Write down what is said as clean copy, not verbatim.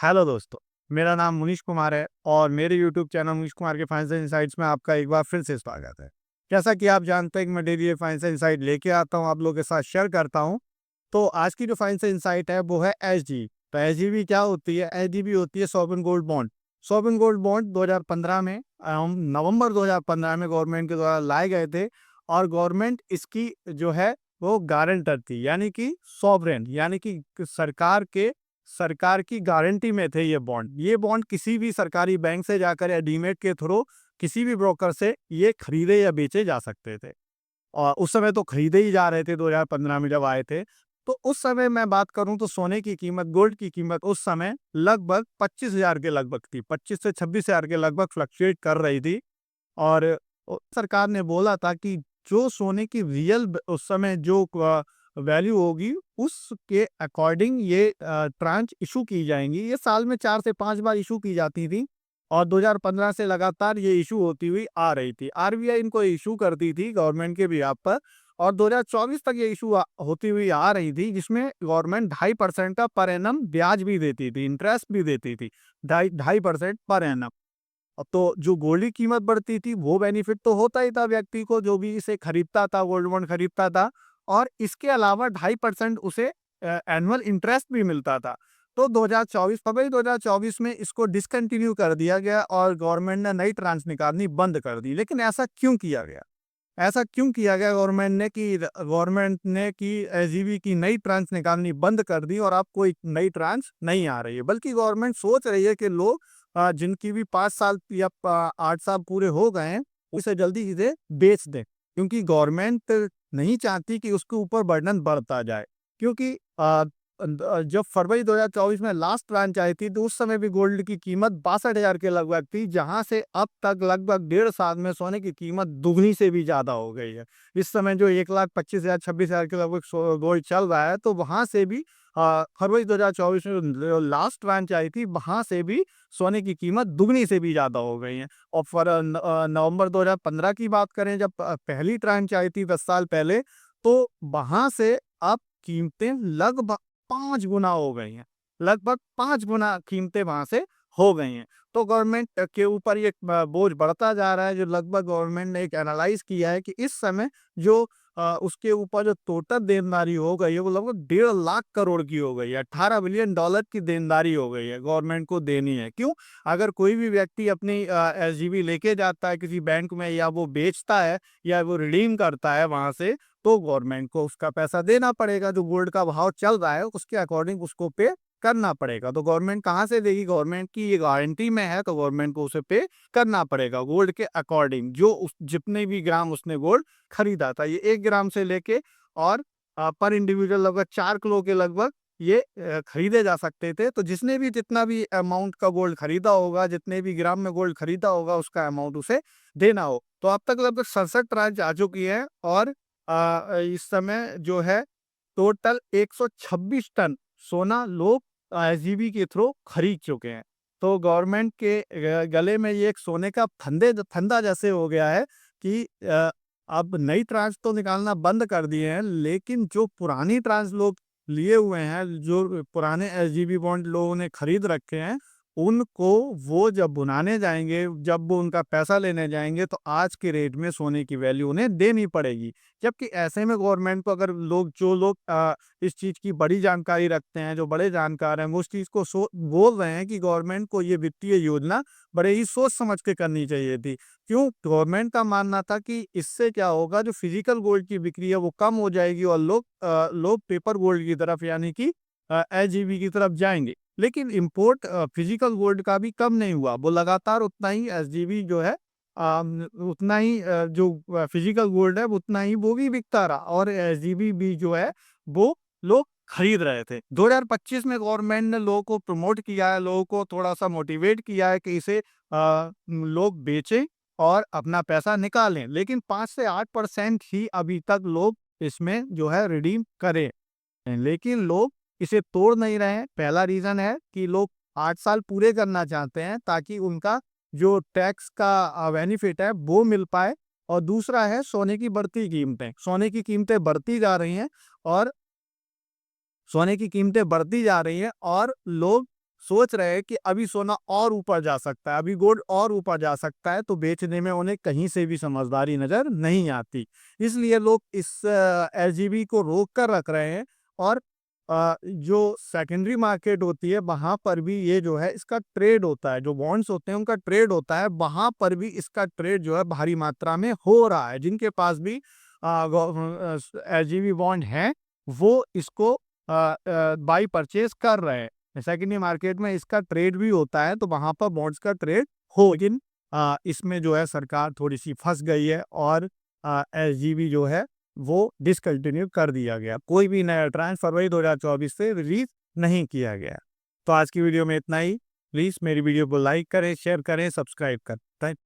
Hello दोस्तों, मेरा नाम मुनीश कुमार है और मेरे यूट्यूब चैनल मुनीश कुमार के फाइनेंशियल इनसाइट्स में आपका एक बार फिर से स्वागत है। जैसा कि आप जानते हैं कि मैं डेली ये फाइनेंशियल इनसाइट लेके आता हूँ, आप लोगों के साथ शेयर करता हूँ। तो आज की जो फाइनेंशियल इनसाइट है वो है एसजी। तो एसजीबी क्या होती है? एसजीबी होती है sovereign gold bond. Sovereign gold bond 2015 में नवंबर 2015 में गवर्नमेंट के द्वारा लाए गए थे और गवर्नमेंट इसकी जो है वो गारंटर थी, यानी कि सॉवरेन, यानी कि सरकार की गारंटी में थे ये बॉन्ड। ये बॉन्ड किसी भी सरकारी बैंक से जाकर या डीमेट के थ्रू किसी भी ब्रोकर से ये खरीदे या बेचे जा सकते थे। और उस समय तो खरीदे ही जा रहे थे 2015 में जब आए थे। तो उस समय मैं बात करूं तो सोने की कीमत, गोल्ड की कीमत उस समय लगभग 25,000 के लगभग थी। 25 से 26,000 के लगभग फ्लक्चुएट कर रही थी। और सरकार ने बोला था कि जो सोने की उस समय जो वैल्यू होगी उसके अकॉर्डिंग ये ट्रांच इशू की जाएंगी। ये साल में 4 से 5 बार इशू की जाती थी और 2015 से लगातार ये इशू होती हुई आ रही थी। आरबीआई इनको इशू करती थी गवर्नमेंट के बिहाफ पर और 2024 तक ये इशू होती हुई आ रही थी, जिसमें गवर्नमेंट 2.5% का पर एनम ब्याज भी देती थी, इंटरेस्ट भी देती थी। 2.5% पर एनम। तो जो गोल्ड की कीमत बढ़ती थी वो बेनिफिट तो होता ही था व्यक्ति को, जो भी इसे खरीदता था, गोल्ड बॉन्ड खरीदता था। और इसके अलावा 2.5% उसे एनुअल इंटरेस्ट भी मिलता था। तो 2024 फरवरी 2024 में इसको डिसकंटिन्यू कर दिया गया और गवर्नमेंट ने नई ट्रांच निकालनी बंद कर दी। लेकिन ऐसा क्यों किया गया? ऐसा क्यों किया गया गवर्नमेंट ने कि एसजीबी की नई ट्रांच निकालनी बंद कर दी और अब कोई नई ट्रांच नहीं आ रही है, बल्कि गवर्नमेंट सोच रही है कि लोग जिनकी भी 5 साल या 8 साल पूरे हो गए हैं उसे जल्दी इसे बेच दें, क्योंकि गवर्नमेंट नहीं चाहती कि उसके ऊपर बर्डन बढ़ता जाए। क्योंकि जब फरवरी 2024 में लास्ट ट्रांच आई थी तो उस समय भी गोल्ड की कीमत 62,000 के लगभग थी, जहां से अब तक लगभग 1.5 साल में सोने की कीमत दुगनी से भी ज्यादा हो गई है। इस समय जो 1,25,000 26,000 के लगभग गोल्ड चल रहा है, तो वहां से भी फरवरी 2024 में जो लास्ट ट्रांच आई थी वहां से भी सोने की कीमत दुगनी से भी ज्यादा हो गई है। और नवंबर 2015 की बात करें, जब पहली ट्रांच आई थी 10 साल पहले, तो वहां से अब कीमतें लगभग 5 गुना हो गई हैं। लगभग 5 गुना कीमतें वहां से हो गई हैं। तो गवर्नमेंट के ऊपर ये बोझ बढ़ता जा रहा है। जो लगभग गवर्नमेंट ने एक एनालाइज किया है कि इस समय जो उसके ऊपर जो टोटल देनदारी हो गई है वो लगभग 1.5 लाख करोड़ की हो गई है। 18 बिलियन डॉलर की देनदारी हो गई है, गवर्नमेंट को देनी है। क्यों? अगर कोई भी व्यक्ति अपनी एसजीबी लेके जाता है किसी बैंक में, या वो बेचता है या वो रिडीम करता है वहां से, तो गवर्नमेंट को उसका पैसा देना पड़ेगा। जो गोल्ड का भाव चल रहा है उसके अकॉर्डिंग उसको पे करना पड़ेगा। तो गवर्नमेंट कहाँ से देगी? गवर्नमेंट की ये गारंटी में है, तो गवर्नमेंट को उसे पे करना पड़ेगा गोल्ड के अकॉर्डिंग, जो जितने भी ग्राम उसने गोल्ड खरीदा था। ये 1 ग्राम से लेके और पर इंडिविजुअल लगभग 4 किलो के लगभग ये खरीदे जा सकते थे। तो जिसने भी जितना भी अमाउंट का गोल्ड खरीदा होगा, जितने भी ग्राम में गोल्ड खरीदा होगा, उसका अमाउंट उसे देना हो। तो अब तक लगभग 67 ट्रांच आ चुकी है और इस समय जो है टोटल 126 टन सोना लोग एसजीबी के थ्रू खरीद चुके हैं। तो गवर्नमेंट के गले में ये एक सोने का फंदा जैसे हो गया है कि अब नई ट्रांच तो निकालना बंद कर दिए हैं, लेकिन जो पुरानी ट्रांच लोग लिए हुए हैं, जो पुराने एसजीबी बॉन्ड लोगों ने खरीद रखे हैं, उनको वो जब बुनाने जाएंगे, जब वो उनका पैसा लेने जाएंगे, तो आज के रेट में सोने की वैल्यू उन्हें देनी पड़ेगी। जबकि ऐसे में गवर्नमेंट को, अगर जो लोग इस चीज की बड़ी जानकारी रखते हैं, जो बड़े जानकार हैं, वो उस चीज को बोल रहे हैं कि गवर्नमेंट को ये वित्तीय योजना बड़े ही सोच समझ के करनी चाहिए थी। क्यों? गवर्नमेंट का मानना था कि इससे क्या होगा, जो फिजिकल गोल्ड की बिक्री है वो कम हो जाएगी और लोग पेपर गोल्ड की तरफ, यानी कि एसजीबी की तरफ जाएंगे। लेकिन इंपोर्ट फिजिकल गोल्ड का भी कम नहीं हुआ, वो लगातार उतना ही एसजीबी जो है उतना ही जो फिजिकल गोल्ड है उतना ही वो भी बिकता रहा और एसजीबी भी जो है वो लोग खरीद रहे थे। 2025 में गवर्नमेंट ने लोगों को प्रमोट किया है, लोगों को थोड़ा सा मोटिवेट किया है कि इसे लोग बेचें और अपना पैसा निकालें। लेकिन 5 से 8% ही अभी तक लोग इसमें जो है रिडीम करें, लेकिन लोग इसे तोड़ नहीं रहे हैं। पहला रीजन है कि लोग 8 साल पूरे करना चाहते हैं ताकि उनका जो टैक्स का बेनिफिट है वो मिल पाए। और दूसरा है सोने की बढ़ती कीमतें। सोने की कीमतें बढ़ती जा रही हैं और सोने की कीमतें बढ़ती जा रही हैं और लोग सोच रहे हैं कि अभी सोना और ऊपर जा सकता है, अभी गोल्ड और ऊपर जा सकता है, तो बेचने में उन्हें कहीं से भी समझदारी नज़र नहीं आती। इसलिए लोग इस एलजीबी को रोक कर रख रहे हैं और जो सेकेंडरी मार्केट होती है, वहाँ पर भी ये जो है इसका ट्रेड होता है, जो बॉन्ड्स होते हैं उनका ट्रेड होता है, वहाँ पर भी इसका ट्रेड जो है भारी मात्रा में हो रहा है। जिनके पास भी एलजीबी बॉन्ड हैं, वो इसको बाई परचेज़ कर रहे हैं। सेकेंडरी मार्केट में इसका ट्रेड भी होता है, तो वहाँ पर बॉन्ड्स का ट्रेड हो, लेकिन इसमें जो है सरकार थोड़ी-सी फँस गई है और एसजीबी जो है वो डिसकंटिन्यू कर दिया गया। कोई भी नया ट्रांस फरवरी 2024 से रिलीज़ नहीं किया गया। तो आज की वीडियो में इतना ही। प्लीज़ मेरी वीडियो को लाइक करें, शेयर करें, सब्सक्राइब करें। थैंक